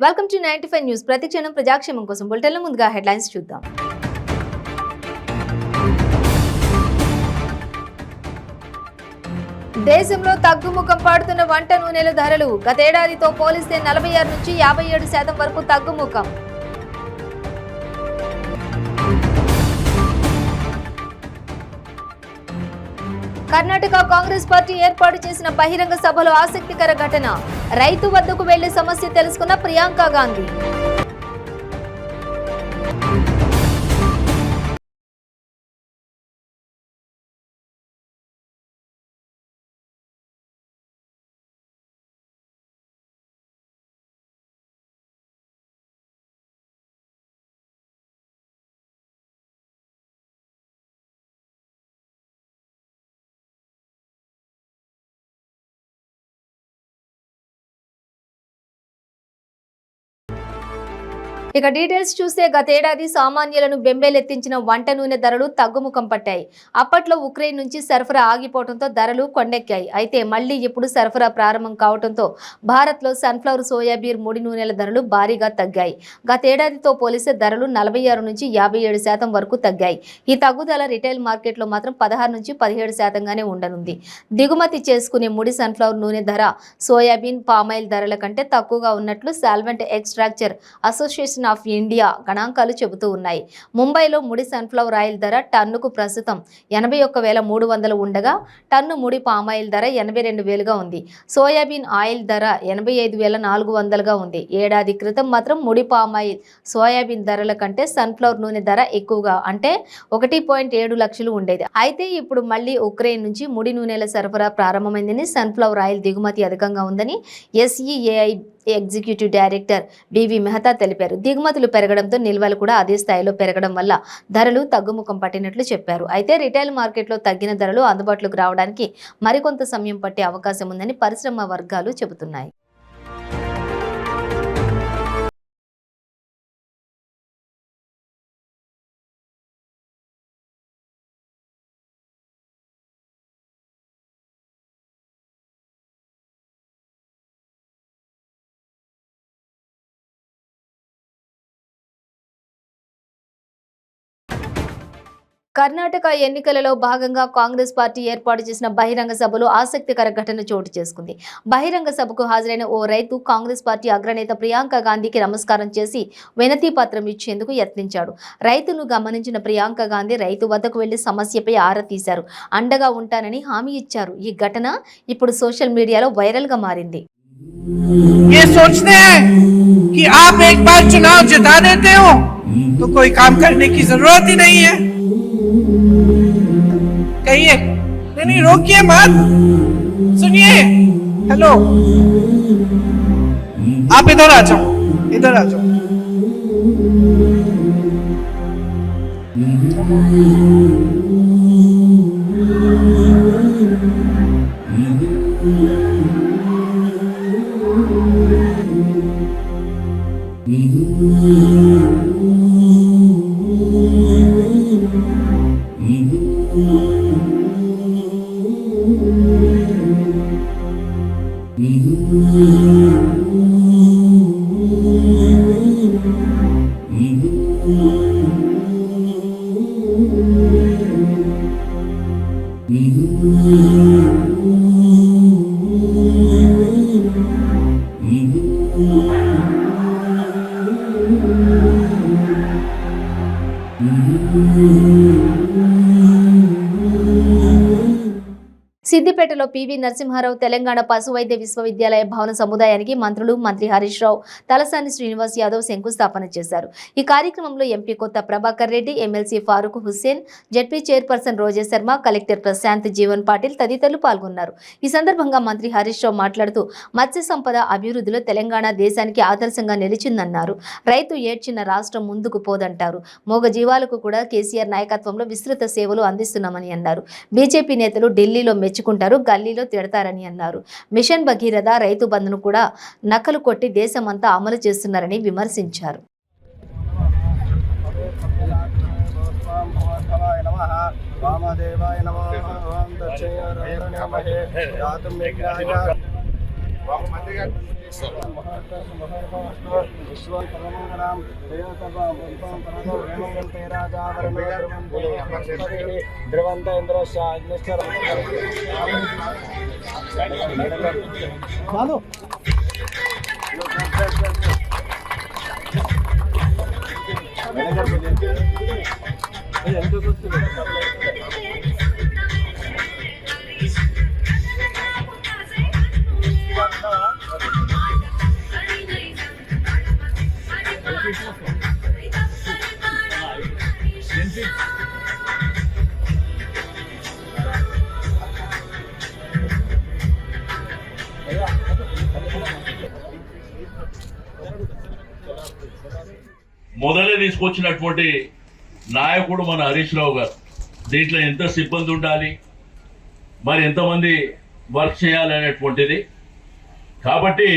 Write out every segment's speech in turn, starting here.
Welcome to 95 news. ప్రతిక్షణం ప్రజాక్షేమం కోసం బులెటిన్ల ముందుగా హెడ్లైన్స్ చూద్దాం. దేశంలో తగ్గుముఖం పడుతున్న వంట నూనెల ధరలు గతేడాదితో పోలిస్తే 46 నుంచి 57% వరకు తగ్గుముఖం. కర్ణాటక కాంగ్రెస్ పార్టీ ఏర్పాటు చేసిన బహిరంగ సభలో ఆసక్తికర ఘటన. రైతు వద్దకు వెళ్లి సమస్య తెలుసుకున్న ప్రియాంక గాంధీ. ఇక డీటెయిల్స్ చూస్తే గతేడాది సామాన్యులను బెంబేలెత్తించిన వంట నూనె ధరలు తగ్గుముఖం పట్టాయి. అప్పట్లో ఉక్రెయిన్ నుంచి సరఫరా ఆగిపోవడంతో ధరలు కొండెక్కాయి. అయితే మళ్లీ ఇప్పుడు సరఫరా ప్రారంభం కావడంతో భారత్లో సన్ఫ్లవర్, సోయాబీన్, ముడి నూనెల ధరలు భారీగా తగ్గాయి. గతేడాదితో పోలిస్తే ధరలు 46 నుంచి 57% వరకు తగ్గాయి. ఈ తగ్గుదల రిటైల్ మార్కెట్లో మాత్రం 16 నుంచి 17%గానే ఉండనుంది. దిగుమతి చేసుకునే ముడి సన్ఫ్లవర్ నూనె ధర సోయాబీన్, పామాయిల్ ధరల కంటే తక్కువగా ఉన్నట్లు సాల్వెంట్ ఎక్స్ట్రాక్చర్ అసోసియేషన్ ఆఫ్ ఇండియా గణాంకాలు చెబుతూ ఉన్నాయి. ముంబైలో ముడి సన్ఫ్లవర్ ఆయిల్ ధర టన్నుకు ప్రస్తుతం 81,300 ఉండగా టన్ను ముడి పామాయిల్ ధర 82,000గా ఉంది. సోయాబీన్ ఆయిల్ ధర 85,400గా ఉంది. ఏడాది క్రితం మాత్రం ముడి పామాయిల్, సోయాబీన్ ధరల కంటే సన్ఫ్లవర్ నూనె ధర ఎక్కువగా అంటే 1.7 లక్షలు ఉండేది. అయితే ఇప్పుడు మళ్లీ ఉక్రెయిన్ నుంచి ముడి నూనెల సరఫరా ప్రారంభమైందని, సన్ఫ్లవర్ ఆయిల్ దిగుమతి అధికంగా ఉందని ఎస్ఈఏఐ ఎగ్జిక్యూటివ్ డైరెక్టర్ బివి మెహతా తెలిపారు. దిగుమతులు పెరగడంతో నిల్వలు కూడా అదే స్థాయిలో పెరగడం వల్ల ధరలు తగ్గుముఖం పట్టినట్లు చెప్పారు. అయితే రిటైల్ మార్కెట్లో తగ్గిన ధరలు అందుబాటులోకి రావడానికి మరికొంత సమయం పట్టే అవకాశం ఉందని పరిశ్రమ వర్గాలు చెబుతున్నాయి. కర్ణాటక ఎన్నికలలో భాగంగా కాంగ్రెస్ పార్టీ ఏర్పాటు చేసిన బహిరంగ సభలో ఆసక్తికర ఘటన చోటు చేసుకుంది. బహిరంగ సభకు హాజరైన ఓ రైతు కాంగ్రెస్ పార్టీ అగ్రనేత ప్రియాంక గాంధీకి నమస్కారం చేసి వినతి పత్రం ఇచ్చేందుకు యత్నించాడు. రైతును గమనించిన ప్రియాంక గాంధీ రైతు వద్దకు వెళ్లి సమస్యపై ఆరా తీశారు. అండగా ఉంటానని హామీ ఇచ్చారు. ఈ ఘటన ఇప్పుడు సోషల్ మీడియాలో వైరల్ గా మారింది. ये सोचते हैं कि आप एक बार चुनाव जिता देते हो तो कोई काम करने की जरूरत ही नहीं है. कहिए नहीं, रोकिए मत, सुनिए. हेलो, आप इधर आ जाओ, इधर आ जाओ. సిద్దిపేటలో పివి నరసింహారావు తెలంగాణ పశు వైద్య విశ్వవిద్యాలయ భవన సముదాయానికి మంత్రులు మంత్రి హరీష్ రావు, తలసాని శ్రీనివాస్ యాదవ్ శంకుస్థాపన చేశారు. ఈ కార్యక్రమంలో MP Kotha Prabhakar Reddy, MLC Farooq Hussain, ZP chairperson Roja Sharma, collector Prashant Jeevan Patil తదితరులు పాల్గొన్నారు. ఈ సందర్భంగా మంత్రి హరీష్ రావు మాట్లాడుతూ మత్స్య సంపద అభివృద్ధిలో తెలంగాణ దేశానికి ఆదర్శంగా నిలిచిందన్నారు. రైతు ఏడ్చిన రాష్ట్రం ముందుకు పోదంటారు. మూగ జీవాలకు కూడా కేసీఆర్ నాయకత్వంలో విస్తృత సేవలు అందిస్తున్నామని అన్నారు. బీజేపీ నేతలు ఢిల్లీలో మెచ్చుకుంటారు, గల్లీలో తిడతారని అన్నారు. మిషన్ భగీరథ, రైతు బంధును కూడా నకలు కొట్టి దేశమంతా అమలు చేస్తున్నారని విమర్శించారు. మొదలే తీసుకొచ్చినటువంటి నాయకుడు మన హరీష్ రావు గారు. దీంట్లో ఎంత సిబ్బంది ఉండాలి, మరి ఎంతమంది వర్క్ చేయాలి అనేటువంటిది. కాబట్టి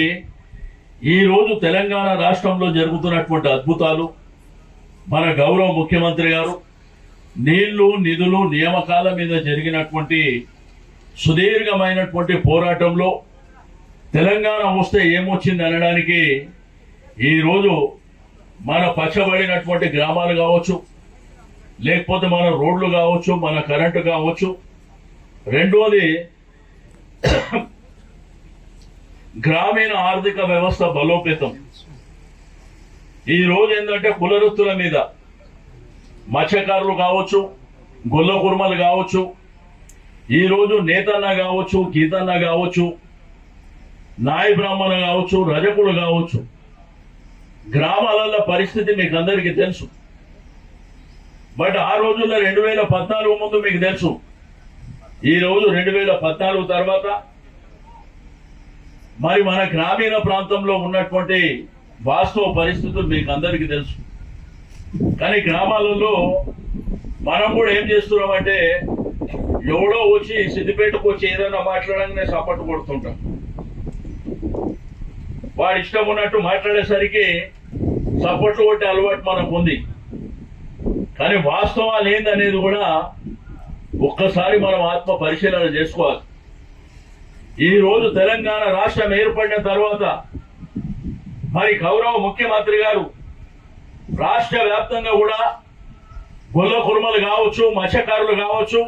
ఈరోజు తెలంగాణ రాష్ట్రంలో జరుగుతున్నటువంటి అద్భుతాలు, మన గౌరవ ముఖ్యమంత్రి గారు నీళ్లు నిధులు నియామకాల మీద జరిగినటువంటి సుదీర్ఘమైనటువంటి పోరాటంలో తెలంగాణ వస్తే ఏమొచ్చింది అనడానికి ఈరోజు మన పచ్చబడినటువంటి గ్రామాలు కావచ్చు, లేకపోతే మన రోడ్లు కావచ్చు, మన కరెంటు కావచ్చు. రెండోది గ్రామీణ ఆర్థిక వ్యవస్థ బలోపేతం. ఈ రోజు ఏంటంటే కులవృత్తుల మీద మత్స్యకారులు కావచ్చు, గొల్ల కుర్మలు కావచ్చు, ఈరోజు నేతన్న కావచ్చు, గీతన్న కావచ్చు, నాయ బ్రాహ్మణ కావచ్చు, రజకులు కావచ్చు, గ్రామాలలో పరిస్థితి మీకు అందరికీ తెలుసు. బట్ ఆ రోజుల్లో 2014 ముందు మీకు తెలుసు. ఈ రోజు 2014 తర్వాత మరి మన గ్రామీణ ప్రాంతంలో ఉన్నటువంటి వాస్తవ పరిస్థితులు మీకు అందరికీ తెలుసు. కానీ గ్రామాలలో మనం కూడా ఏం చేస్తున్నామంటే, ఎవడో వచ్చి సిద్దిపేటకు వచ్చి ఏదైనా మాట్లాడంగానే సపోర్ట్ కొడుతుంటాం. వాడి ఇష్టం ఉన్నట్టు మాట్లాడేసరికి సపోర్ట్లు కొట్టే అలవాటు మనకు ఉంది. కానీ వాస్తవాలు ఏందనేది కూడా ఒక్కసారి మనం ఆత్మ పరిశీలన చేసుకోవాలి. ఈ రోజు తెలంగాణ రాష్ట్రం ఏర్పడిన తర్వాత మరి గౌరవ ముఖ్యమంత్రి గారు రాష్ట్ర వ్యాప్తంగా కూడా గొల్ల కుర్మలు కావచ్చు, మత్స్యకారులు కావచ్చు,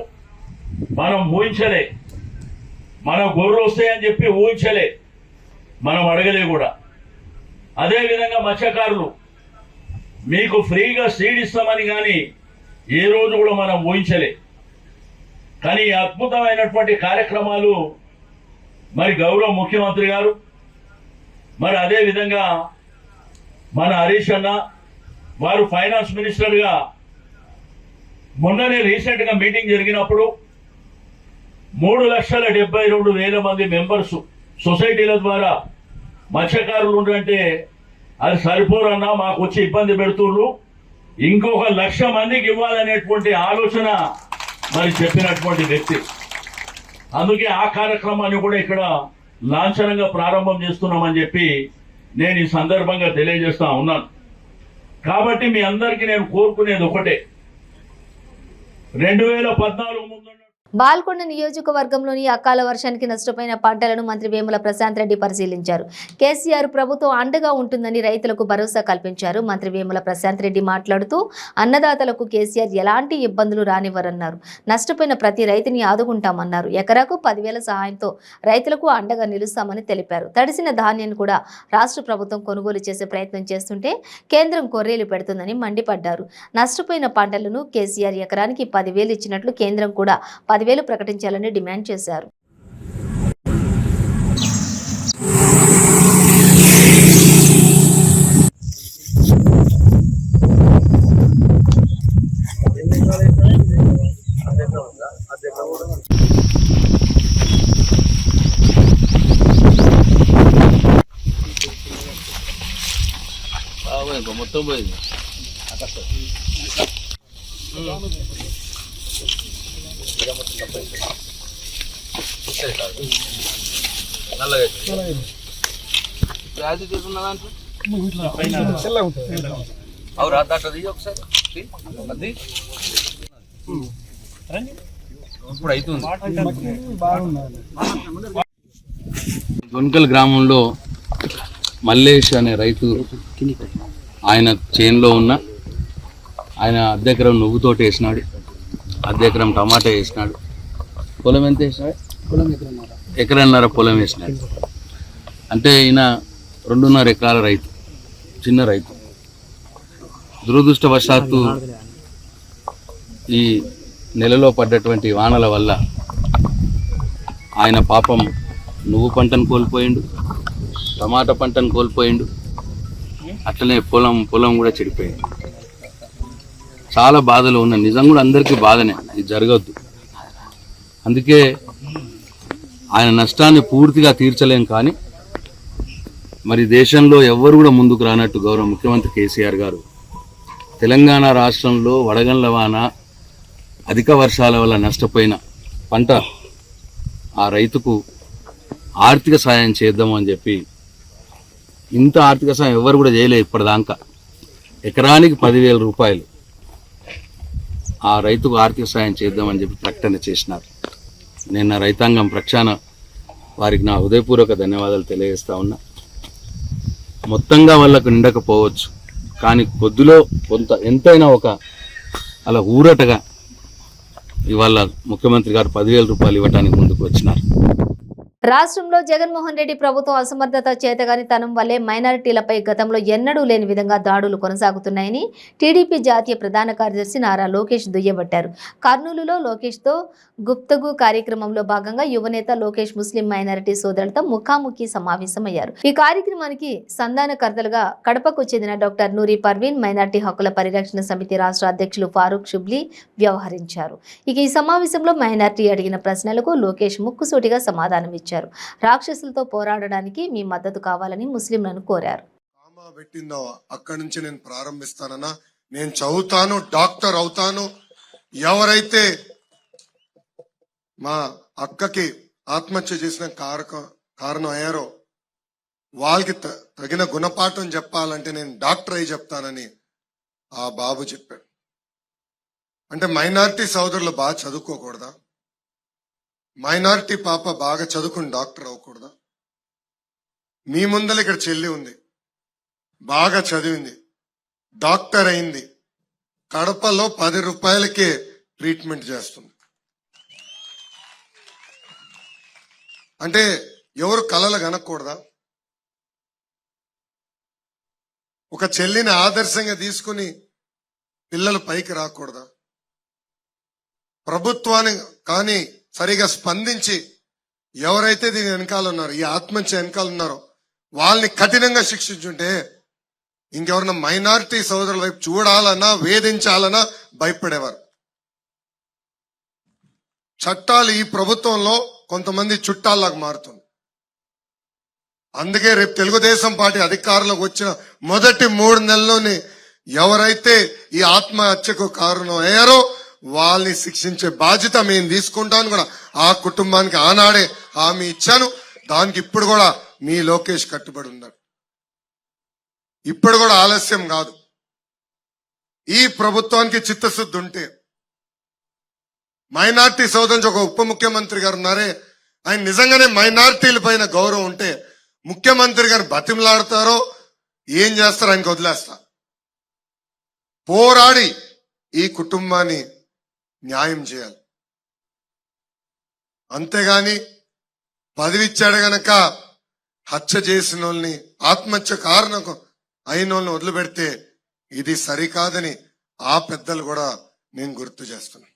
మనం ఊహించలే. మన గొర్రెలు వస్తాయని చెప్పి ఊహించలే, మనం అడగలే కూడా. అదేవిధంగా మత్స్యకారులు మీకు ఫ్రీగా సీడ్ ఇస్తామని కానీ ఏ రోజు కూడా మనం ఊహించలే. కానీ ఈ అద్భుతమైనటువంటి కార్యక్రమాలు మరి గౌరవ ముఖ్యమంత్రి గారు, మరి అదేవిధంగా మన హరీష్ అన్న వారు ఫైనాన్స్ మినిస్టర్గా మొన్ననే రీసెంట్గా మీటింగ్ జరిగినప్పుడు 3,72,000 మంది మెంబర్స్ సొసైటీల ద్వారా మత్స్యకారులు ఉండంటే అది సరిపోరన్నా, మాకు వచ్చి ఇబ్బంది పెడుతున్నారు, ఇంకొక 1,00,000 మందికి ఇవ్వాలనేటువంటి ఆలోచన మరి చెప్పినటువంటి వ్యక్తి. అందుకే ఆ కార్యక్రమాన్ని కూడా ఇక్కడ లాంఛనంగా ప్రారంభం చేస్తున్నామని చెప్పి నేను ఈ సందర్భంగా తెలియజేస్తా ఉన్నాను. కాబట్టి మీ అందరికీ నేను కోరుకునేది ఒకటే, 2014 ముందు బాల్కొండ నియోజకవర్గంలోని అకాల వర్షానికి నష్టపోయిన పంటలను మంత్రి వేముల ప్రశాంత్ రెడ్డి పరిశీలించారు. కేసీఆర్ ప్రభుత్వం అండగా ఉంటుందని రైతులకు భరోసా కల్పించారు. మంత్రి వేముల ప్రశాంత్ రెడ్డి మాట్లాడుతూ అన్నదాతలకు కేసీఆర్ ఎలాంటి ఇబ్బందులు రానివ్వరన్నారు. నష్టపోయిన ప్రతి రైతుని ఆదుకుంటామన్నారు. ఎకరాకు 10,000 సహాయంతో రైతులకు అండగా నిలుస్తామని తెలిపారు. తడిసిన ధాన్యాన్ని కూడా రాష్ట్ర ప్రభుత్వం కొనుగోలు చేసే ప్రయత్నం చేస్తుంటే కేంద్రం కొర్రీలు పెడుతుందని మండిపడ్డారు. నష్టపోయిన పంటలను కేసీఆర్ ఎకరానికి 10,000 ఇచ్చినట్లు కేంద్రం కూడా 10,000 ప్రకటించాలని డిమాండ్ చేశారు. మొత్తం పోయింది. వ్యాధి తీసుకున్న దాంట్లో అవి రాదది ఒకసారి అది ఇప్పుడు అవుతుంది. దొన్కల్ గ్రామంలో మల్లేష్ అనే రైతు ఆయన చేనులో ఉన్న ఆయన అర్ధ ఎకరం నువ్వు తోట వేసినాడు, అర్ధ ఎకరం టమాటా వేసినాడు. పొలం ఎంత వేసినాడు? ఎకరన్నర పొలం వేసినాడు. అంటే ఈయన 2.5 ఎకరాల రైతు, చిన్న రైతు. దురదృష్టవశాత్తు ఈ నెలలో పడ్డటువంటి వానల వల్ల ఆయన పాపం నువ్వు పంటను కోల్పోయిండు, టమాటా పంటను కోల్పోయిండు, అట్లనే పొలం కూడా చెడిపోయింది. చాలా బాధలు ఉన్నాయి. నిజం కూడా అందరికీ బాధనే, ఇది జరగద్దు. అందుకే ఆయన నష్టాన్ని పూర్తిగా తీర్చలేం. కానీ మరి దేశంలో ఎవ్వరు కూడా ముందుకు రానట్టు గౌరవ ముఖ్యమంత్రి కేసీఆర్ గారు తెలంగాణ రాష్ట్రంలో వడగండ్ల వాన, అధిక వర్షాల వల్ల నష్టపోయిన పంట ఆ రైతుకు ఆర్థిక సాయం చేద్దామని చెప్పి, ఇంత ఆర్థిక సాయం ఎవరు కూడా చేయలేదు ఇప్పటిదాకా. ఎకరానికి 10,000 రూపాయలు ఆ రైతుకు ఆర్థిక సాయం చేద్దామని చెప్పి ప్రకటన చేసినారు. నేను నా రైతాంగం ప్రక్షాళన వారికి నా హృదయపూర్వక ధన్యవాదాలు తెలియజేస్తా ఉన్నా. మొత్తంగా వాళ్ళకు నిండకపోవచ్చు, కానీ కొద్దిలో కొంత ఎంతైనా ఒక అలా ఊరటగా ఇవాళ ముఖ్యమంత్రి గారు 10,000 రూపాయలు ఇవ్వడానికి ముందుకు వచ్చినారు. రాష్ట్రంలో జగన్మోహన్ రెడ్డి ప్రభుత్వం అసమర్థత చేతగానితనం వల్లే మైనారిటీలపై గతంలో ఎన్నడూ లేని విధంగా దాడులు కొనసాగుతున్నాయని టీడీపీ జాతీయ ప్రధాన కార్యదర్శి నారా లోకేష్ దుయ్యబట్టారు. కర్నూలులో లోకేష్తో గుప్తగు కార్యక్రమంలో భాగంగా యువనేత లోకేష్ ముస్లిం మైనారిటీ సోదరులతో ముఖాముఖి సమావేశమయ్యారు. ఈ కార్యక్రమానికి సంధానకర్తలుగా కడపకు చెందిన డాక్టర్ నూరి పర్వీన్, మైనారిటీ హక్కుల పరిరక్షణ సమితి రాష్ట్ర అధ్యక్షులు ఫారూక్ షుబ్లీ వ్యవహరించారు. ఇక ఈ సమావేశంలో మైనారిటీ అడిగిన ప్రశ్నలకు లోకేష్ ముక్కుసూటిగా సమాధానమిచ్చారు. రాక్షసులతో పోరాడడానికి మీ మద్దతు కావాలని ముస్లింలను కోరారు. పెట్టిందో అక్కడి నుంచి నేను ప్రారంభిస్తానన్నా, నేను చదువుతాను, డాక్టర్ అవుతాను. ఎవరైతే మా అక్కకి ఆత్మహత్య చేసిన కారణం అయ్యారో వాళ్ళకి తగిన గుణపాఠం చెప్పాలంటే నేను డాక్టర్ అయి చెప్తానని ఆ బాబు చెప్పాడు. అంటే మైనారిటీ సోదరులు బాగా చదువుకోకూడదా? మైనారిటీ పాప బాగా చదువుకుని డాక్టర్ అవ్వకూడదా? మీ ముందర ఇక్కడ చెల్లి ఉంది, బాగా చదివింది, డాక్టర్ అయింది, కడపలో 10 రూపాయలకే ట్రీట్మెంట్ చేస్తుంది. అంటే ఎవరు కలలు కనకూడదా? ఒక చెల్లిని ఆదర్శంగా తీసుకుని పిల్లలు పైకి రాకూడదా? ప్రభుత్వాన్ని కానీ సరిగా స్పందించి ఎవరైతే దీని వెనకాల ఉన్నారో, ఈ ఆత్మహత్య వెనకాల ఉన్నారో వాళ్ళని కఠినంగా శిక్షించుంటే ఇంకెవరన్నా మైనారిటీ సోదరుల వైపు చూడాలన్నా వేధించాలన్నా భయపడేవారు. చట్టాలు ఈ ప్రభుత్వంలో కొంతమంది చుట్టాల్లాగా మారుతుంది. అందుకే రేపు తెలుగుదేశం పార్టీ అధికారంలోకి వచ్చిన మొదటి 3 నెలల్లోనే ఎవరైతే ఈ ఆత్మహత్యకు కారణం అయ్యారో వాళ్ళని శిక్షించే బాధ్యత మేము తీసుకుంటాను కూడా. ఆ కుటుంబానికి ఆనాడే హామీ ఇచ్చాను. దానికి ఇప్పుడు కూడా మీ లోకేష్ కట్టుబడి ఉన్నాడు. ఇప్పుడు కూడా ఆలస్యం కాదు. ఈ ప్రభుత్వానికి చిత్తశుద్ధి ఉంటే మైనార్టీ సోదరులు ఒక ఉప ముఖ్యమంత్రి గారు ఉన్నారే, ఆయన నిజంగానే మైనార్టీల పైన గౌరవం ఉంటే ముఖ్యమంత్రి గారు బతిమలాడతారో ఏం చేస్తారో ఆయనకు వదిలేస్తా. పోరాడి ఈ కుటుంబాన్ని న్యాయం చేయాలి. అంతేగాని పదవిచ్చాడు గనక హత్య చేసిన వాళ్ళని, ఆత్మహత్య కారణం అయిన వాళ్ళని వదిలిపెడితే ఇది సరికాదని ఆ పెద్దలు కూడా నేను గుర్తు చేస్తున్నాను.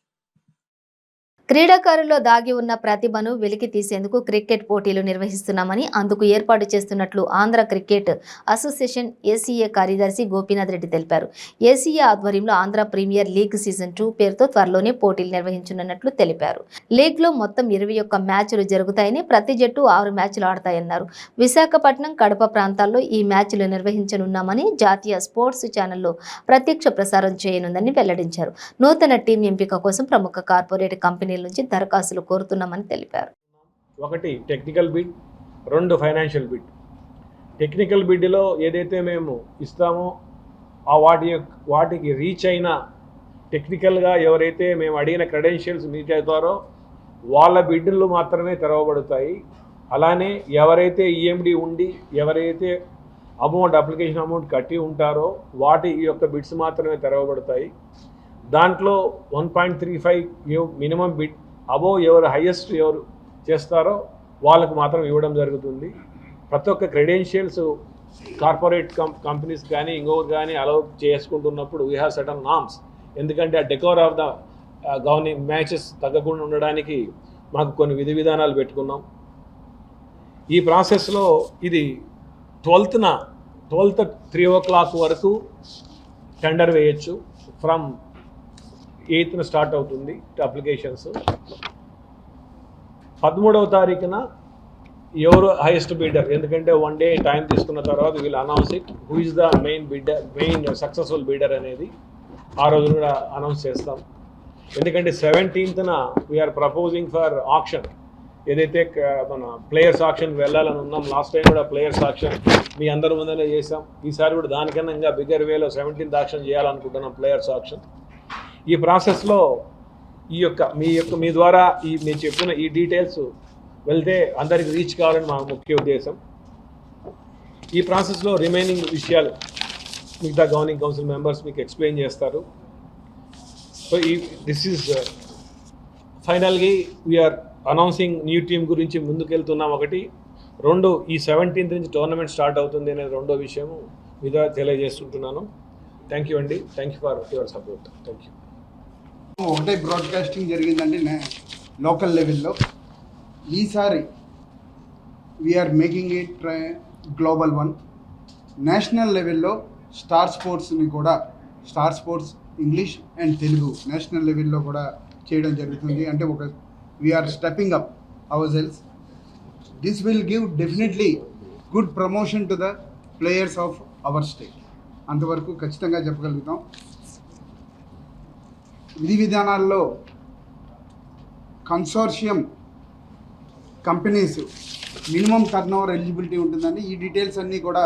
క్రీడాకారుల్లో దాగి ఉన్న ప్రతిభను వెలికి తీసేందుకు క్రికెట్ పోటీలు నిర్వహిస్తున్నామని, అందుకు ఏర్పాటు చేస్తున్నట్లు ఆంధ్ర క్రికెట్ అసోసియేషన్ ఏసీఏ కార్యదర్శి గోపీనాథ్ రెడ్డి తెలిపారు. ఏసీఏ ఆధ్వర్యంలో ఆంధ్ర ప్రీమియర్ లీగ్ సీజన్ 2 పేరుతో త్వరలోనే పోటీలు నిర్వహించనున్నట్లు తెలిపారు. లీగ్లో మొత్తం 21 మ్యాచ్లు జరుగుతాయని, ప్రతి జట్టు 6 మ్యాచ్లు ఆడతాయన్నారు. విశాఖపట్నం, కడప ప్రాంతాల్లో ఈ మ్యాచ్లు నిర్వహించనున్నామని జాతీయ స్పోర్ట్స్ ఛానల్లో ప్రత్యక్ష ప్రసారం చేయనుందని వెల్లడించారు. నూతన టీం ఎంపిక కోసం ప్రముఖ కార్పొరేట్ కంపెనీ నుంచి దరఖాస్తులు కోరుతున్నామని తెలిపారు. 1 technical bid, 2 financial bid. Technical బిడ్లో ఏదైతే మేము ఇస్తామో ఆ వాటికి రీచ్ అయిన టెక్నికల్గా ఎవరైతే మేము అడిగిన క్రెడెన్షియల్స్ మీట్ అవుతారో వాళ్ళ బిడ్లు మాత్రమే తెరవబడతాయి. అలానే ఎవరైతే ఈఎండి ఉండి ఎవరైతే అప్లికేషన్ అమౌంట్ కట్టి ఉంటారో వాటి యొక్క బిడ్స్ మాత్రమే తెరవబడతాయి. దాంట్లో 1.35 మినిమం బిడ్ అబోవ్ ఎవరు హైయెస్ట్ ఎవరు చేస్తారో వాళ్ళకు మాత్రం ఇవ్వడం జరుగుతుంది. ప్రతి ఒక్క క్రెడెన్షియల్స్ కార్పొరేట్ కంపెనీస్ కానీ ఇంకొకరు కానీ అలౌ చేసుకుంటున్నప్పుడు వీ హ్యావ్ సర్టన్ నామ్స్. ఎందుకంటే ఆ decor of the governing matches తగ్గకుండా ఉండడానికి మాకు కొన్ని విధి విధానాలు పెట్టుకున్నాం. ఈ ప్రాసెస్లో ఇది 12th 3 o'clock వరకు టెండర్ వేయచ్చు. ఫ్రమ్ 8th స్టార్ట్ అవుతుంది అప్లికేషన్స్. 13వ తారీఖున ఎవరు హైయెస్ట్ బిడ్డర్, ఎందుకంటే 1 day టైం తీసుకున్న తర్వాత వీళ్ళు announce it who is the main successful bidder అనేది ఆ రోజు కూడా అనౌన్స్ చేస్తాం. ఎందుకంటే 17th we are proposing for auction. ఏదైతే మన ప్లేయర్స్ ఆక్షన్కి వెళ్ళాలని ఉన్నాం, లాస్ట్ టైం కూడా ప్లేయర్స్ ఆక్షన్ మీ అందరి ముందనే చేసాం. ఈసారి కూడా దానికన్నా ఇంకా బిగ్గర్ వేలో 17th ఆక్షన్ చేయాలనుకుంటున్నాం, ప్లేయర్స్ ఆక్షన్. ఈ ప్రాసెస్లో మీ ద్వారా నేను చెప్పిన ఈ డీటెయిల్స్ వెళ్తే అందరికి రీచ్ కావాలని మా ముఖ్య ఉద్దేశం. ఈ ప్రాసెస్లో రిమైనింగ్ విషయాలు మిగతా గవర్నింగ్ కౌన్సిల్ మెంబర్స్ మీకు ఎక్స్ప్లెయిన్ చేస్తారు. సో దిస్ ఈజ్ ఫైనల్గా వీఆర్ అనౌన్సింగ్ న్యూ టీమ్ గురించి ముందుకెళ్తున్నాం. 1, 2 ఈ 17th నుంచి టోర్నమెంట్ స్టార్ట్ అవుతుంది అనేది రెండో విషయం మీద తెలియజేస్తుంటున్నాను. థ్యాంక్ యూ అండి. Thank you for your support. Thank you. ఒకటే బ్రాడ్కాస్టింగ్ జరిగిందండి లోకల్ లెవెల్లో. ఈసారి we are making it global one. National లెవెల్లో Star Sports English and Telugu national లెవెల్లో కూడా చేయడం జరుగుతుంది. అంటే we are stepping up our sales. This will give definitely good promotion to the players of our state. అంతవరకు ఖచ్చితంగా చెప్పగలుగుతాం. విధి విధానాల్లో consortium companies minimum turnover eligibility ఉంటుందండి. ఈ డీటెయిల్స్ అన్నీ కూడా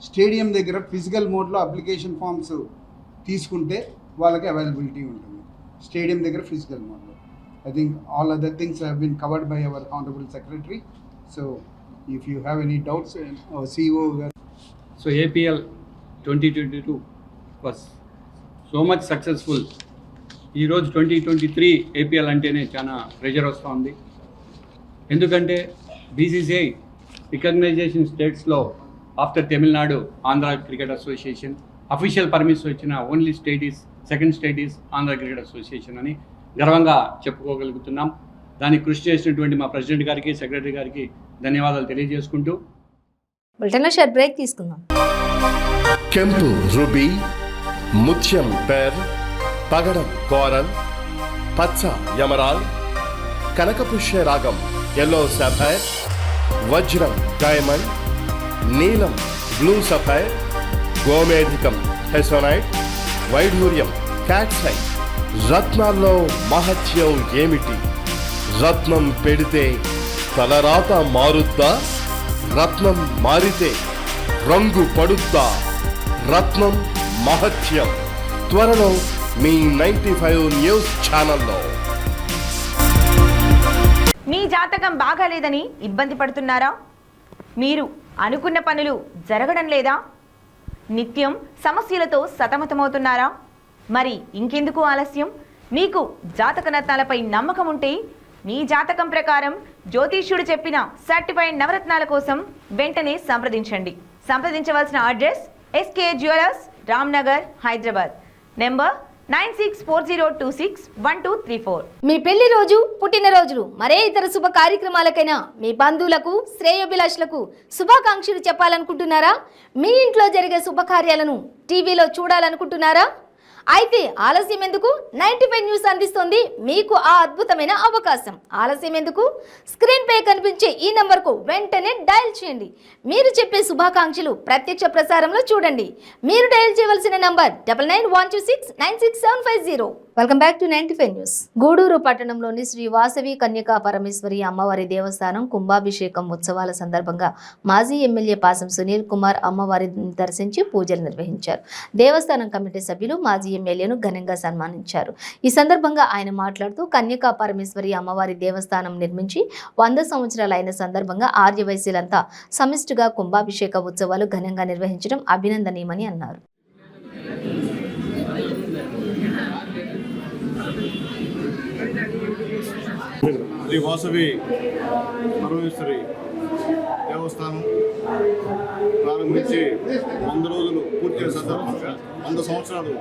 స్టేడియం దగ్గర ఫిజికల్ మోడ్లో అప్లికేషన్ ఫామ్స్ తీసుకుంటే వాళ్ళకి అవైలబిలిటీ ఉంటుంది. స్టేడియం దగ్గర ఫిజికల్ మోడ్లో. I think all other things have been covered by our Honorable Secretary. So, if you have any doubts, our CEO. So, APL 2022 was so much successful. ఈ రోజు 2023 APL అంటేనే చాలా pressure వస్తూ ఉంది. ఎందుకంటే BCCI రికగ్నైజేషన్ స్టేట్స్లో after Tamil Nadu Andhra cricket association official permission వచ్చిన only second state is Andhra cricket association అని గర్వంగా చెప్పుకోగలుగుతున్నాం. దానికి కృషి చేసినటువంటి మా ప్రెసిడెంట్ గారికి, సెక్రటరీ గారికి ధన్యవాదాలు తెలియజేసుకుంటూ బులెటిన్లో షార్ట్ బ్రేక్ తీసుకుందాం. ಕೆಂಪು ರುಬಿ, ಮುತ್ಯಂ ಪೆರ್, పగడం కోరల్, పచ్చ యమరాల్, కనకపుష్య రాగం ఎల్లో సఫైర్, వజ్రం డైమండ్, నీలం బ్లూ సఫైర్, గోమేధికం హెసోనైట్, వైఢూర్యం క్యాట్సైట్. రత్నాల్లో మహత్యం ఏమిటి? రత్నం పెడితే తలరాత మారుద్దా? రత్నం మారితే రంగు పడుద్దా? రత్నం మహత్యం త్వరలో మీ 95 న్యూస్ ఛానల్లో. మీ జాతకం బాగాలేదని ఇబ్బంది పడుతున్నారా? మీరు అనుకున్న పనులు జరగడం లేదా? నిత్యం సమస్యలతో సతమతమవుతున్నారా? మరి ఇంకెందుకు ఆలస్యం? మీకు జాతక రత్నాలపై నమ్మకం ఉంటే మీ జాతకం ప్రకారం జ్యోతిష్యుడు చెప్పిన సర్టిఫైడ్ నవరత్నాల కోసం వెంటనే సంప్రదించవలసిన address SK jewellers, Ramnagar, Hyderabad. Number 9640261234. మీ పెళ్లి రోజు, పుట్టినరోజులు, మరే ఇతర శుభ కార్యక్రమాలకైనా మీ బంధువులకు, శ్రేయోభిలాషులకు శుభాకాంక్షలు చెప్పాలనుకుంటున్నారా? మీ ఇంట్లో జరిగే శుభకార్యాలను టీవీలో చూడాలనుకుంటున్నారా? అయితే ఆలస్యం ఎందుకు? 95 న్యూస్ అందిస్తోంది మీకు ఆ అద్భుతమైన అవకాశం. ఆలస్యం ఎందుకు? స్క్రీన్ పై కనిపించే ఈ నంబర్కు వెంటనే డయల్ చేయండి. మీరు చెప్పే శుభాకాంక్షలు ప్రత్యక్ష ప్రసారంలో చూడండి. మీరు డయల్ చేయవలసిన number 9912696750. Welcome back to 95 news. Gudur పట్టణంలోని శ్రీ వాసవి కన్యకా పరమేశ్వరి అమ్మవారి దేవస్థానం కుంభాభిషేకం ఉత్సవాల సందర్భంగా మాజీ ఎమ్మెల్యే పాసం సునీల్ కుమార్ అమ్మవారిని దర్శించి పూజలు నిర్వహించారు. దేవస్థానం కమిటీ సభ్యులు, మాజీ మాజీ ఎమ్మెల్యేను ఘనంగా సన్మానించారు. ఈ సందర్భంగా ఆయన మాట్లాడుతూ కన్యకా పరమేశ్వరి అమ్మవారి దేవస్థానం నిర్మించి 100 సంవత్సరాలు అయిన సందర్భంగా ఆర్యవైశ్యులంతా సమిష్టిగా కుంభాభిషేక ఉత్సవాలు ఘనంగా నిర్వహించడం అభినందనీయమని అన్నారు. శ్రీ వాసవి పరమేశ్వరి దేవస్థానం ప్రారంభించి 100 రోజులు పూర్తయిన సందర్భంగా 100 సంవత్సరాలు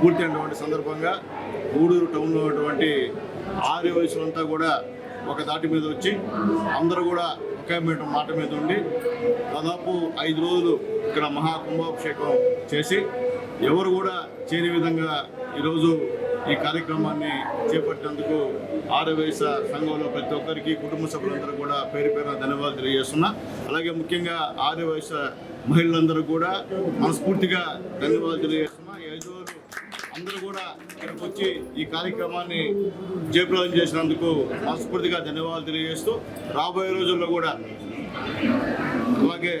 పూర్తయినటువంటి సందర్భంగా గూడూరు టౌన్లో ఉన్నటువంటి ఆర్య వయసులంతా కూడా ఒక దాటి మీద వచ్చి అందరూ కూడా ఒకే మాట మీద ఉండి దాదాపు 5 రోజులు ఇక్కడ మహాకుంభాభిషేకం చేసి ఎవరు కూడా చేయని విధంగా ఈరోజు ఈ కార్యక్రమాన్ని చేపట్టినందుకు ఆర్యవైశ్య సంఘంలో ప్రతి ఒక్కరికి కుటుంబ సభ్యులందరూ కూడా పేరు పేరున ధన్యవాదాలు తెలియజేస్తున్నా. అలాగే ముఖ్యంగా ఆర్యవైశ్య మహిళలందరూ కూడా మనస్ఫూర్తిగా ధన్యవాదాలు తెలియజేస్తున్నా. ఈ 5 రోజులు అందరూ కూడా ఇక్కడికి వచ్చి ఈ కార్యక్రమాన్ని జయప్రదం చేసినందుకు మనస్ఫూర్తిగా ధన్యవాదాలు తెలియజేస్తూ రాబోయే రోజుల్లో కూడా అలాగే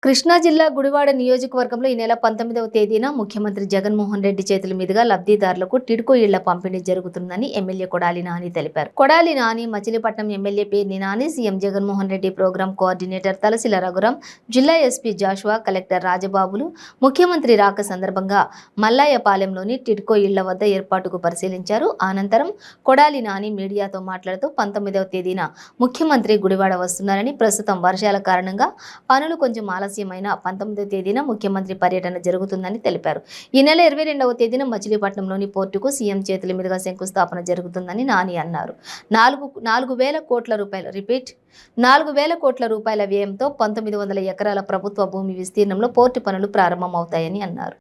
కృష్ణా జిల్లా గుడివాడ నియోజకవర్గంలో ఈ నెల 19వ తేదీన ముఖ్యమంత్రి జగన్మోహన్ రెడ్డి చేతుల మీదుగా లబ్ధిదారులకు టిడ్కో ఇళ్ల పంపిణీ జరుగుతుందని ఎమ్మెల్యే కొడాలి నాని తెలిపారు. Kodali Nani Machilipatnam MLA Perni Nani, CM Jaganmohan Reddy program coordinator Talasila Raghuram, జిల్లా ఎస్పీ జాషువా, కలెక్టర్ రాజబాబులు ముఖ్యమంత్రి రాక సందర్భంగా మల్లాయపాలెంలోని టిడ్కో ఇళ్ల వద్ద ఏర్పాటుకు పరిశీలించారు. అనంతరం కొడాలి నాని మీడియాతో మాట్లాడుతూ 19వ తేదీన ముఖ్యమంత్రి గుడివాడ వస్తున్నారని, ప్రస్తుతం వర్షాల కారణంగా పనులు కొంచెం ఆలస్యమైన 19వ తేదీన ముఖ్యమంత్రి పర్యటన జరుగుతుందని తెలిపారు. ఈ నెల 22వ తేదీన మచిలీపట్నంలోని పోర్టుకు సీఎం చేతుల మీదుగా శంకుస్థాపన జరుగుతుందని నాని అన్నారు. 4,000 కోట్ల రూపాయల వ్యయంతో 1900 ఎకరాల ప్రభుత్వ భూమి విస్తీర్ణంలో పోర్టు పనులు ప్రారంభమవుతాయని అన్నారు.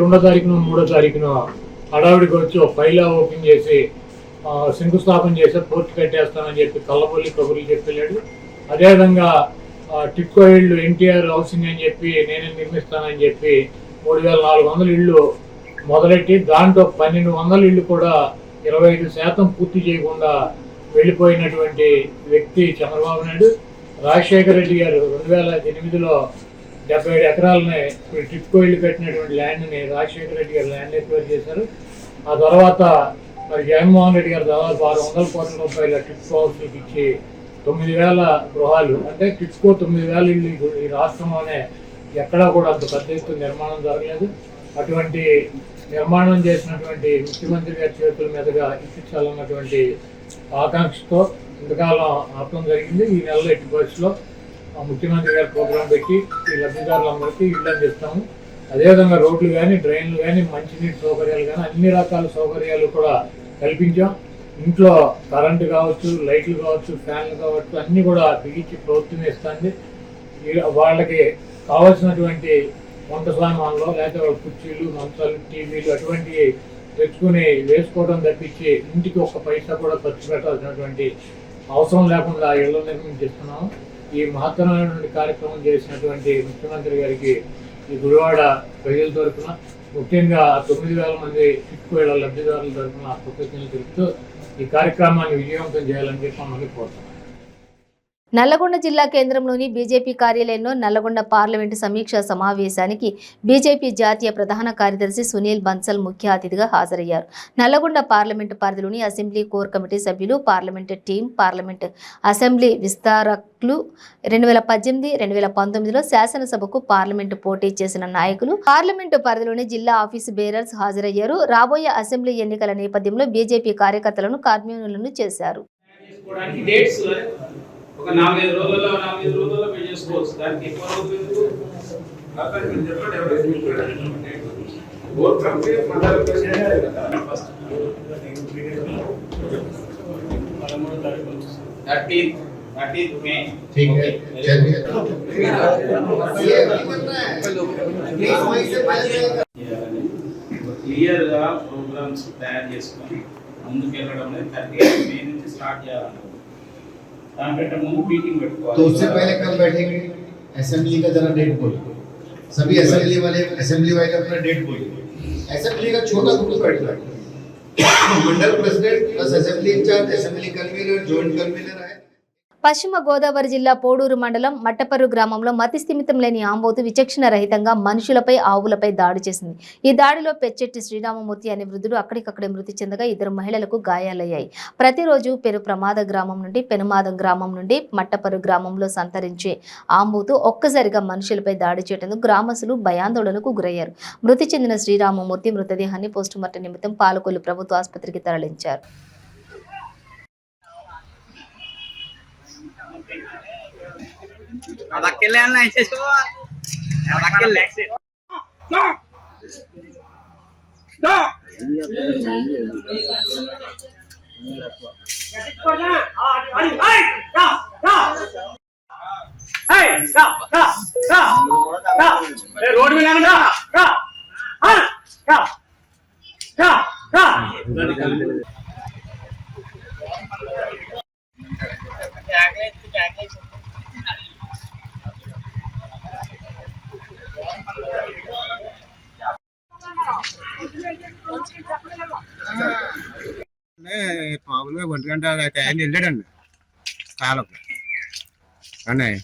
రెండో తారీఖున 3వ తారీఖున హడావిడికి వచ్చి ఒక ఫైలా ఓపెన్ చేసి శంకుస్థాపన చేసి పోర్టు కట్టేస్తానని చెప్పి కళ్ళబొల్లి కబుర్లు చెప్పాడు. అదేవిధంగా టిడ్కో ఇళ్ళు ఎన్టీఆర్ హౌసింగ్ అని చెప్పి నేనే నిర్మిస్తానని చెప్పి 3,400 ఇళ్ళు మొదలెట్టి దాంట్లో 1,200 ఇళ్ళు కూడా 25% పూర్తి చేయకుండా వెళ్ళిపోయినటువంటి వ్యక్తి చంద్రబాబు నాయుడు. రాజశేఖర రెడ్డి గారు 2008లో 77 ఎకరాలని టిడ్కో ఇళ్ళు కట్టినటువంటి ల్యాండ్ని రాజశేఖర రెడ్డి గారు ల్యాండ్ ఎక్వైర్ చేశారు. ఆ తర్వాత మరి జగన్మోహన్ రెడ్డి గారు దాదాపు 600 కోట్ల రూపాయల టిడ్కో హౌస్కి ఇచ్చి 9,000 గృహాలు అంటే టిడ్కో 9,000 ఇళ్ళు ఈ రాష్ట్రంలోనే ఎక్కడా కూడా అంత పెద్ద ఎత్తున నిర్మాణం జరగలేదు. అటువంటి నిర్మాణం చేసినటువంటి ముఖ్యమంత్రి గారి చేతుల మీదుగా ఇప్పించాలన్నటువంటి ఆకాంక్షతో ఇంతకాలం ఆపడం జరిగింది. ఈ నెలలో ఎట్టి పరిస్థితుల్లో ముఖ్యమంత్రి గారి ప్రోగ్రాం పెట్టి ఈ లబ్ధిదారులందరికీ ఇళ్ళు అందిస్తాము. అదేవిధంగా రోడ్లు కానీ, డ్రైన్లు కానీ, మంచినీటి సౌకర్యాలు కానీ అన్ని రకాల సౌకర్యాలు కూడా కల్పించాం. ఇంట్లో కరెంటు కావచ్చు, లైట్లు కావచ్చు, ఫ్యాన్లు కావచ్చు అన్నీ కూడా బిగించి ప్రభుత్వం ఇస్తుంది. వాళ్ళకి కావాల్సినటువంటి వంట సామాన్లు లేకపోతే కుర్చీలు, మంచాలు, టీవీలు అటువంటివి తెచ్చుకుని వేసుకోవడం తప్పించి ఇంటికి ఒక్క పైసా కూడా ఖర్చు పెట్టాల్సినటువంటి అవసరం లేకుండా ఇళ్ల నిర్మించిస్తున్నాము. ఈ మహత్తరమైనటువంటి కార్యక్రమం చేసినటువంటి ముఖ్యమంత్రి గారికి ఈ గుడివాడ ప్రజల తరఫున ముఖ్యంగా 9,000 మంది టిడ్కో ఇళ్ల లబ్ధిదారుల తరఫున కృతజ్ఞతలు తెలుపుతూ ఈ కార్యక్రమాన్ని విజయవంతం చేయాలని చెప్పి మమ్మల్ని కోరుతున్నాం. నల్లగొండ జిల్లా కేంద్రంలోని బీజేపీ కార్యాలయంలో నల్లగొండ పార్లమెంటు సమీక్షా సమావేశానికి బీజేపీ జాతీయ ప్రధాన కార్యదర్శి సునీల్ బన్సల్ ముఖ్య అతిథిగా హాజరయ్యారు. నల్లగొండ పార్లమెంటు పరిధిలోని అసెంబ్లీ కోర్ కమిటీ సభ్యులు, పార్లమెంటు టీం, పార్లమెంటు అసెంబ్లీ విస్తారకులు 2018-2019లో శాసనసభకు పార్లమెంటు పోటీ చేసిన నాయకులు, పార్లమెంటు పరిధిలోని జిల్లా ఆఫీసు బేరర్స్ హాజరయ్యారు. రాబోయే అసెంబ్లీ ఎన్నికల నేపథ్యంలో బీజేపీ కార్యకర్తలను కర్మ్యూనులను చేశారు. ఒక 4-5 రోజుల్లో పే చేసుకోవచ్చు. దానికి క్లియర్ గా ప్రోగ్రామ్స్ తయారు చేసుకొని ముందుకు వెళ్ళడం అనేది 30 మే నుంచి స్టార్ట్ చేయాలన్నారు. దానికంటే ముందు మీటింగ్ పెట్టుకోవాలి. तो उससे पहले कब बैठेंगे? असेंबली का जरा डेट बोलिए. सभी असेंबली वाले अपना डेट बोलिए. असेंबली का छोटा ग्रुप बैठना है. Mandal president plus assembly incharge, assembly convener, joint convener है. పశ్చిమ గోదావరి జిల్లా పోడూరు మండలం మట్టపర్రు గ్రామంలో మతి స్థిమితం లేని ఆంబోతు విచక్షణ రహితంగా మనుషులపై ఆవులపై దాడి చేసింది. ఈ దాడిలో పెచ్చెట్టి శ్రీరామమూర్తి అనే వృద్ధుడు అక్కడికక్కడే మృతి చెందగా 2 మహిళలకు గాయాలయ్యాయి. ప్రతిరోజు పెరు ప్రమాద గ్రామం నుండి పెనుమాదం గ్రామం నుండి మట్టపర్రు గ్రామంలో సంతరించే ఆంబోతు ఒక్కసారిగా మనుషులపై దాడి చేయడంతో గ్రామస్తులు భయాందోళనకు గురయ్యారు. మృతి చెందిన శ్రీరామమూర్తి మృతదేహాన్ని పోస్టుమార్టం నిమిత్తం పాలకొల్లు ప్రభుత్వ ఆసుపత్రికి తరలించారు. रोड में लगना మామూలుగా 1 గంట టైం వెళ్ళాడండి కాలుకి అన్నయ్య.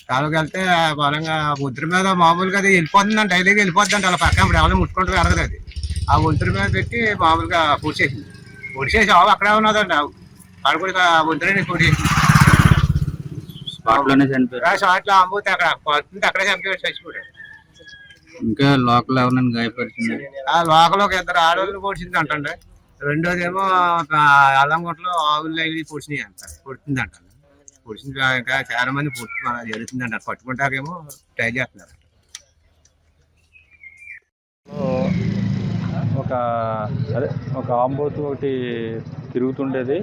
కాలుకి వెళ్తే బలంగా ఒంతరి మీద మామూలుగా అది వెళ్ళిపోతుందండి, డైలీగా వెళ్ళిపోతుందండి. అలా పక్కన ఇప్పుడు ఎవరైనా ముట్టుకుంటూ ఎరగదు. అది ఆ ఒంతరి మీద పెట్టి మామూలుగా పొడిచేసింది. పొడిచేసి ఆవు అక్కడే ఉన్నదండి. ఆవు పడుకుని ఒంతరిని పొడిచేసింది. షాట్లో అమ్ముతే అక్కడ అక్కడే చంపి చచ్చిపోయాడు. ఇంకా లోకల్ ఎవరైనా గాయపరిచింది? ఆ లోకల్ ఒక 2 ఆడవాళ్ళు పొడిచింది అంటండి. రెండోదేమో అల్లంగుంటలో ఆవులు అవి పొడిచినాయి అంట, పొడుతుంది అంట. పొడిచింది ఇంకా చాలా మంది జరుగుతుంది అంట. పట్టుకుంటాకేమో ట్రై చేస్తున్నారు. ఒక ఆంబోతు ఒకటి తిరుగుతుండేది.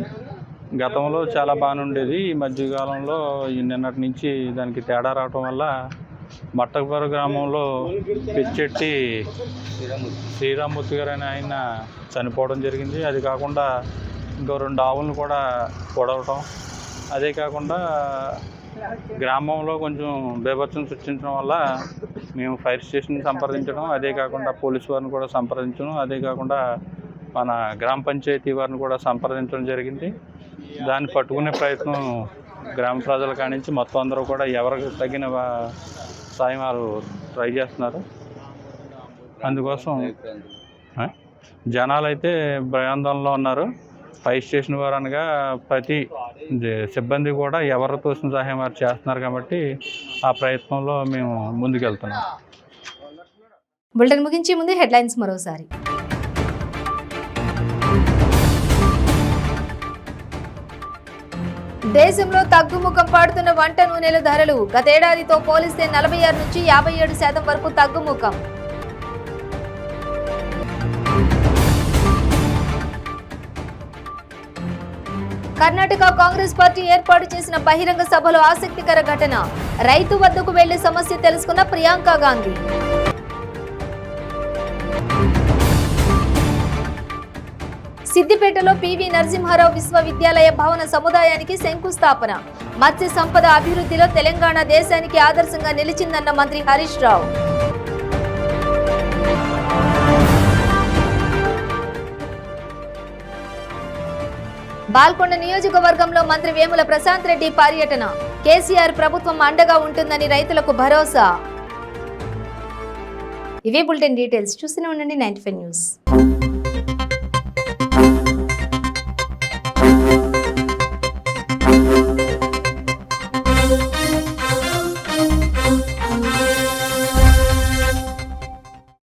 గతంలో చాలా బాగానే ఉండేది. ఈ మధ్యకాలంలో నిన్నటి నుంచి దానికి తేడా రావటం వల్ల మట్టపర్రు గ్రామంలో పెచ్చెట్టి శ్రీరామమూర్తి గారు అనే ఆయన చనిపోవడం జరిగింది. అది కాకుండా ఇంకో 2 ఆవులను కూడా పొడవటం, అదే కాకుండా గ్రామంలో కొంచెం బీభత్సం సృష్టించడం వల్ల మేము ఫైర్ స్టేషన్ సంప్రదించడం, అదే కాకుండా పోలీసు వారిని కూడా సంప్రదించడం, అదే కాకుండా మన గ్రామ పంచాయతీ వారిని కూడా సంప్రదించడం జరిగింది. దాన్ని పట్టుకునే ప్రయత్నం గ్రామ ప్రజల కానించి మొత్తం అందరూ కూడా ఎవరికి తగిన సాయం వారు ట్రై చేస్తున్నారు. అందుకోసం జనాలు అయితే భయాందోళనలో ఉన్నారు. ఫైర్ స్టేషన్ వారు అనగా ప్రతి సిబ్బంది కూడా ఎవరు తోసిన సహాయం వారు చేస్తున్నారు కాబట్టి ఆ ప్రయత్నంలో మేము ముందుకెళ్తున్నాం. బులెటిన్ ముగించే ముందు హెడ్లైన్స్ మరోసారి. దేశంలో తగ్గుముఖం పడుతున్న వంట నూనెల ధరలు గతేడాదితో పోలిస్తే 46 నుంచి 57% వరకు తగ్గుముఖం. కర్ణాటక కాంగ్రెస్ పార్టీ ఏర్పాటు చేసిన బహిరంగ సభలో ఆసక్తికర ఘటన. రైతు వద్దకు వెళ్లి సమస్య తెలుసుకున్న ప్రియాంక గాంధీ. సిద్దిపేటలో పివి నరసింహారావు విశ్వవిద్యాలయ భవన సముదాయానికి శంకుస్థాపన. మత్స్య సంపద అభివృద్ధిలో తెలంగాణ దేశానికి ఆదర్శంగా నిలిచిందన్న మంత్రి హరీష్ రావు. బాల్కొండ నియోజకవర్గంలో మంత్రి వేముల ప్రశాంత్ రెడ్డి పర్యటన. కేసీఆర్ ప్రభుత్వం అండగా ఉంటుందని రైతులకు భరోసా. ఇవే బులెటిన్ డీటెయిల్స్. చూస్తూనే ఉండండి 95 న్యూస్.